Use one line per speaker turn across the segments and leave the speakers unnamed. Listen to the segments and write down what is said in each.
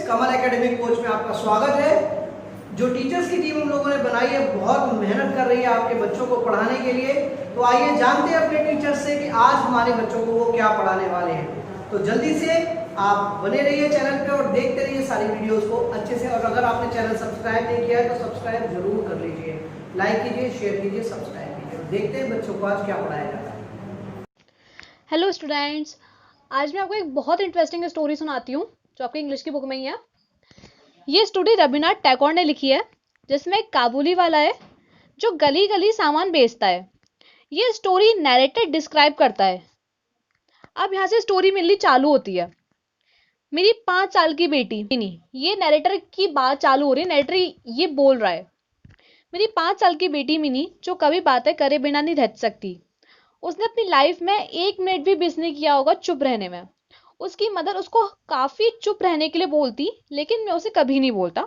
कमल academic coach में आपका स्वागत है। जो टीचर्स की टीम हम लोगों ने बनाई है बहुत मेहनत कर रही है आपके बच्चों को पढ़ाने के लिए। तो आइए जानते हैं अपने टीचर्स से कि आज हमारे बच्चों को वो क्या पढ़ाने वाले हैं। तो जल्दी से आप बने रहिए चैनल पे और देखते रहिए सारी वीडियोस को अच्छे से। और अगर आपने चैनल सब्सक्राइब नहीं किया है तो सब्सक्राइब जरूर कर लीजिए, लाइक कीजिए, शेयर कीजिए, सब्सक्राइब कीजिए। देखते हैं बच्चों को आज क्या पढ़ाया जा रहा है।
हेलो स्टूडेंट्स, आज मैं आपको एक बहुत इंटरेस्टिंग स्टोरी सुनाती हूँ जो आपकी इंग्लिश की बुक में ही है। ये स्टोरी रविन्द्रनाथ टैगोर ने लिखी है, जिसमें एक काबुली वाला है जो गली गली सामान बेचता है। ये स्टोरी नैरेटर डिस्क्राइब करता है। अब यहाँ से स्टोरी मिलनी चालू होती है। मेरी 5 साल की बेटी नहीं, ये नैरेटर की बात चालू हो रही है। नैरेटर ये बोल रहा है, मेरी 5 साल की बेटी मिनी जो कभी बातें करे बिना नहीं रह सकती। उसने अपनी लाइफ में 1 मिनट भी मिस नहीं किया होगा चुप रहने में। उसकी मदर उसको काफी चुप रहने के लिए बोलती, लेकिन मैं उसे कभी नहीं बोलता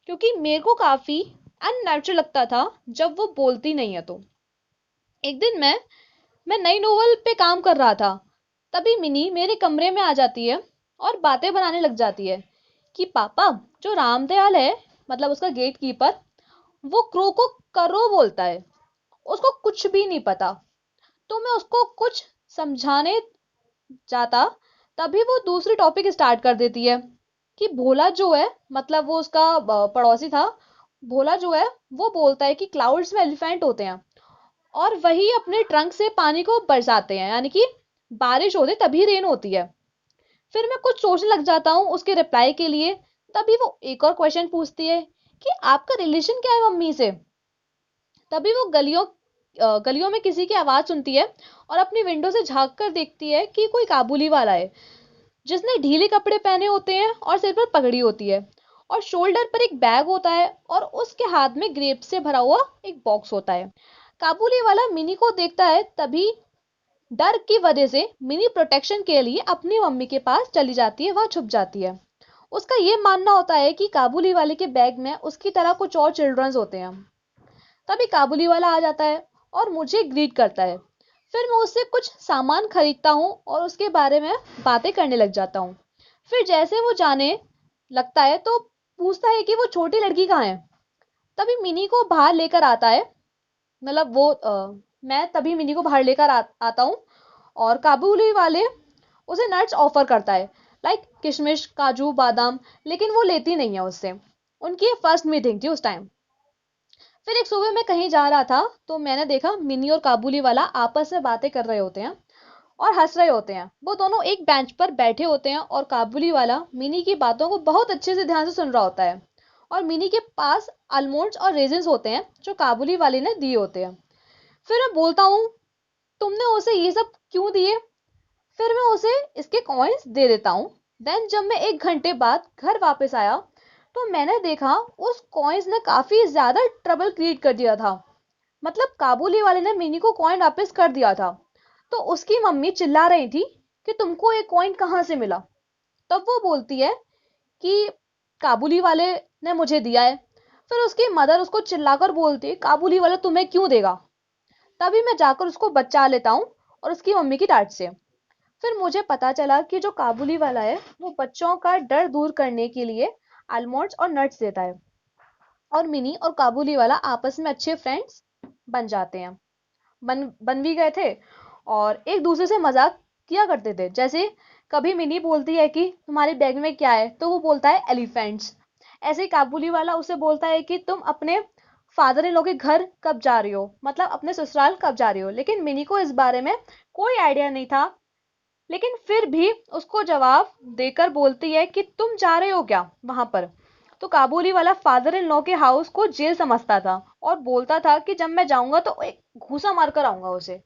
क्योंकि मेरे को काफी अननेचुरल लगता था जब वो बोलती नहीं है। तो एक दिन मैं नई नोवेल पे काम कर रहा था, तभी मिनी मेरे कमरे में आ जाती है और बातें बनाने लग जाती है कि पापा, जो रामदयाल है, मतलब उसका गेट कीपर, वो क्रो को करो बोलता है। उसको कुछ भी नहीं पता। तो मैं उसको कुछ समझाने जाता, तभी वो दूसरी टॉपिक स्टार्ट कर देती है कि भोला जो है, मतलब वो उसका पड़ोसी था, भोला जो है वो बोलता है कि क्लाउड्स में एलिफेंट होते हैं और वही अपने ट्रंक से पानी को बरसाते हैं, यानी कि बारिश होती तभी रेन होती है। फिर मैं कुछ सोचने लग जाता हूँ उसके रिप्लाई के लिए। तभी वो एक और क्वेश्चन पूछती है कि आपका रिलेशन क्या है मम्मी से। तभी वो गलियों में किसी की आवाज सुनती है और अपनी विंडो से झांक कर देखती है कि कोई काबुली वाला है जिसने ढीले कपड़े पहने होते हैं और सिर पर पगड़ी होती है और शोल्डर पर एक बैग होता है और उसके हाथ में ग्रेप से भरा हुआ एक बॉक्स होता है। काबुली वाला मिनी को देखता है, तभी डर की वजह से मिनी प्रोटेक्शन के लिए अपनी मम्मी के पास चली जाती है, वहां छुप जाती है। उसका ये मानना होता है कि काबुली वाले के बैग में उसकी तरह कुछ और चिल्ड्रंस होते हैं। तभी काबुली वाला आ जाता है और मुझे ग्रीट करता है। फिर मैं उससे कुछ सामान खरीदता हूँ और उसके बारे में बातें करने लग जाता हूँ। फिर जैसे वो जाने लगता है तो पूछता है कि वो छोटी लड़की कहाँ है। तभी मिनी को बाहर लेकर आता है, मतलब मैं तभी मिनी को बाहर लेकर आता हूँ और काबुली वाले उसे नट्स ऑफर करता है, लाइक किशमिश, काजू, बादाम, लेकिन वो लेती नहीं है उससे। उनकी फर्स्ट मीटिंग थी उस टाइम। फिर एक सुबह मैं कहीं जा रहा था तो मैंने देखा मिनी और काबुली वाला आपस में बातें कर रहे होते हैं और हंस रहे होते हैं। वो दोनों एक बेंच पर बैठे होते हैं और काबुली वाला मिनी की बातों को बहुत अच्छे से ध्यान से सुन रहा होता है और मिनी के पास आलमंड्स और रेजिन्स होते हैं जो काबुली वाले ने दिए होते हैं। फिर मैं बोलता हूँ, तुमने उसे ये सब क्यों दिए। फिर मैं उसे इसके कॉइन्स दे देता हूँ। देन जब मैं 1 घंटे बाद घर वापस आया तो मैंने देखा उस कॉइन्स ने काफी ज्यादा ट्रबल क्रिएट कर दिया था। मतलब काबुली वाले ने मिनी को कॉइन वापस कर दिया था। तो उसकी मम्मी चिल्ला रही थी कि तुमको ये कॉइन कहाँ से मिला। तब वो बोलती है कि काबुली वाले ने मुझे दिया है। फिर उसकी मदर उसको चिल्लाकर बोलती है, काबुली वाला तुम्हें क्यों देगा। तभी मैं जाकर उसको बचा लेता हूँ और उसकी मम्मी की डांट से। फिर मुझे पता चला कि जो काबुली वाला है वो बच्चों का डर दूर करने के लिए आलमंड्स और नट्स देता है और मिनी और काबुली वाला आपस में अच्छे फ्रेंड्स बन जाते हैं। बन भी गए थे और एक दूसरे से मजाक किया करते थे। जैसे कभी मिनी बोलती है कि तुम्हारे बैग में क्या है, तो वो बोलता है एलिफेंट्स। ऐसे ही काबुली वाला उसे बोलता है कि तुम अपने फादर इन लॉ के घर कब जा रही हो, मतलब अपने ससुराल कब जा रही हो। लेकिन मिनी को इस बारे में कोई आइडिया नहीं था, लेकिन फिर भी उसको जवाब देकर बोलती है कि तुम जा रहे हो क्या वहां पर। तो काबुली वाला फादर इन लॉ के हाउस को जेल समझता था और बोलता था कि जब मैं जाऊंगा तो एक घूसा मारकर आऊंगा उसे,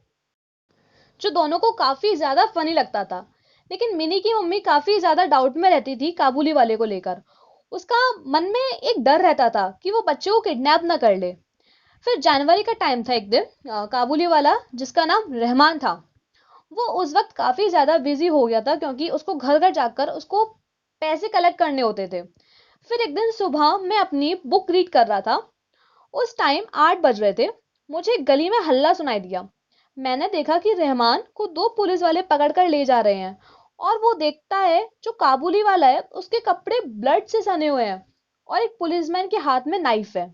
जो दोनों को काफी ज्यादा फनी लगता था। लेकिन मिनी की मम्मी काफी ज्यादा डाउट में रहती थी काबुली वाले को लेकर। उसका मन में एक डर रहता था कि वो बच्चे को किडनैप ना कर ले। फिर जनवरी का टाइम था। एक दिन काबुली वाला, जिसका नाम रहमान था, वो उस वक्त काफी ज्यादा बिजी हो गया था क्योंकि उसको घर घर जाकर उसको पैसे कलेक्ट करने होते थे। फिर एक दिन सुबह मैं अपनी बुक रीड कर रहा था। उस टाइम 8 बज रहे थे। मुझे गली में हल्ला सुनाई दिया। मैंने देखा कि रहमान को 2 पुलिस वाले पकड़ कर ले जा रहे हैं और वो देखता है जो काबुली वाला है उसके कपड़े ब्लड से सने हुए हैं और एक पुलिसमैन के हाथ में नाइफ है।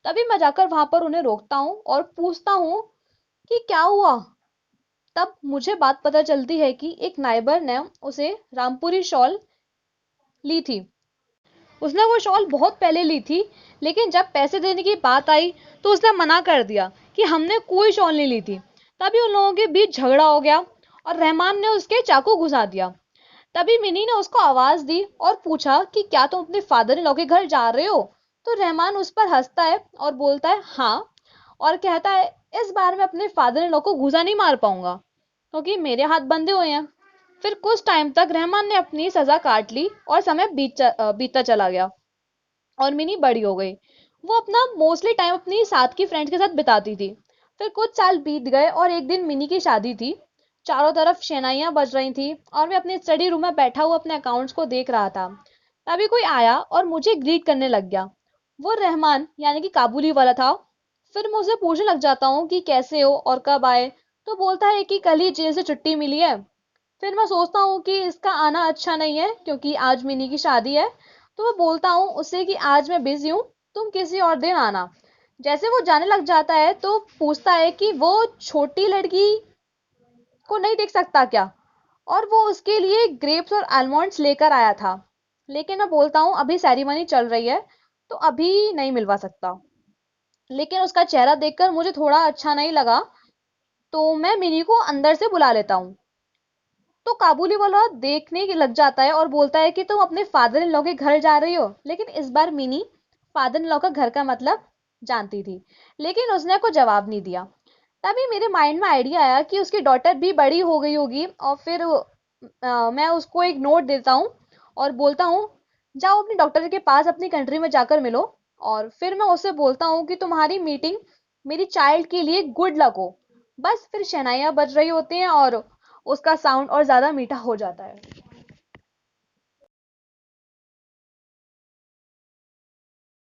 तभी मैं जाकर वहां पर उन्हें रोकता हूँ और पूछता हूँ कि क्या हुआ। तब मुझे बात पता चलती है कि एक नाइबर ने उसे रामपुरी शॉल ली थी। उसने वो शॉल बहुत पहले ली थी, लेकिन जब पैसे देने की बात आई तो उसने मना कर दिया कि हमने कोई शॉल नहीं ली थी। तभी उन लोगों के बीच झगड़ा हो गया और रहमान ने उसके चाकू घुसा दिया। तभी मिनी ने उसको आवाज दी और पूछा कि क्या तुम अपने फादर इन लॉ के घर जा रहे हो। तो रहमान उस पर हंसता है और बोलता है हाँ, और कहता है इस बार मैं अपने फादर इन लॉ को घुसा नहीं मार पाऊंगा क्योंकि मेरे हाथ बंधे हुए हैं। फिर कुछ टाइम तक रहमान ने अपनी सजा काट ली और समय बीतता चला गया और मिनी बड़ी हो गई। वो अपना मोस्टली टाइम अपनी साथ की फ्रेंड्स के साथ बिताती थी। फिर कुछ साल बीत गए और एक दिन मिनी की शादी थी। चारों तरफ शहनाइयां बज रही थी और मैं अपने स्टडी रूम में बैठा हुआ अपने अकाउंट्स को देख रहा था। तभी कोई आया और मुझे ग्रीट करने लग गया। वो रहमान यानी कि काबुली वाला था। फिर मैं उसे पूछने लग जाता हूँ कि कैसे हो और कब आए। तो बोलता है कि कल ही जेल से छुट्टी मिली है। फिर मैं सोचता हूँ कि इसका आना अच्छा नहीं है क्योंकि आज मिनी की शादी है। तो मैं बोलता हूँ उससे कि आज मैं बिजी हूँ, तुम किसी और दिन आना। जैसे वो जाने लग जाता है तो पूछता है कि वो छोटी लड़की को नहीं देख सकता क्या, और वो उसके लिए ग्रेप्स और आलमंड्स लेकर आया था। लेकिन मैं बोलता हूँ अभी सेरेमनी चल रही है तो अभी नहीं मिलवा सकता। लेकिन उसका चेहरा देखकर मुझे थोड़ा अच्छा नहीं लगा, तो मैं मिनी को अंदर से बुला लेता हूँ। तो काबुली वाला देखने के लग जाता है और बोलता है कि तुम अपने फादर इन लॉ के घर जा रही हो। लेकिन इस बार मिनी फादर इन लॉ का घर का मतलब जानती थी, लेकिन उसने को जवाब नहीं दिया। तभी मेरे माइंड में आइडिया आया कि उसकी डॉटर भी बड़ी हो गई होगी और फिर मैं उसको एक नोट देता हूँ और बोलता हूँ जाओ अपनी डॉक्टर के पास अपनी कंट्री में जाकर मिलो। और फिर मैं उससे बोलता हूँ कि तुम्हारी मीटिंग मेरी चाइल्ड के लिए गुड लक हो। बस फिर शहनाइयाँ बज रही होती हैं और उसका साउंड और ज्यादा मीठा हो जाता है।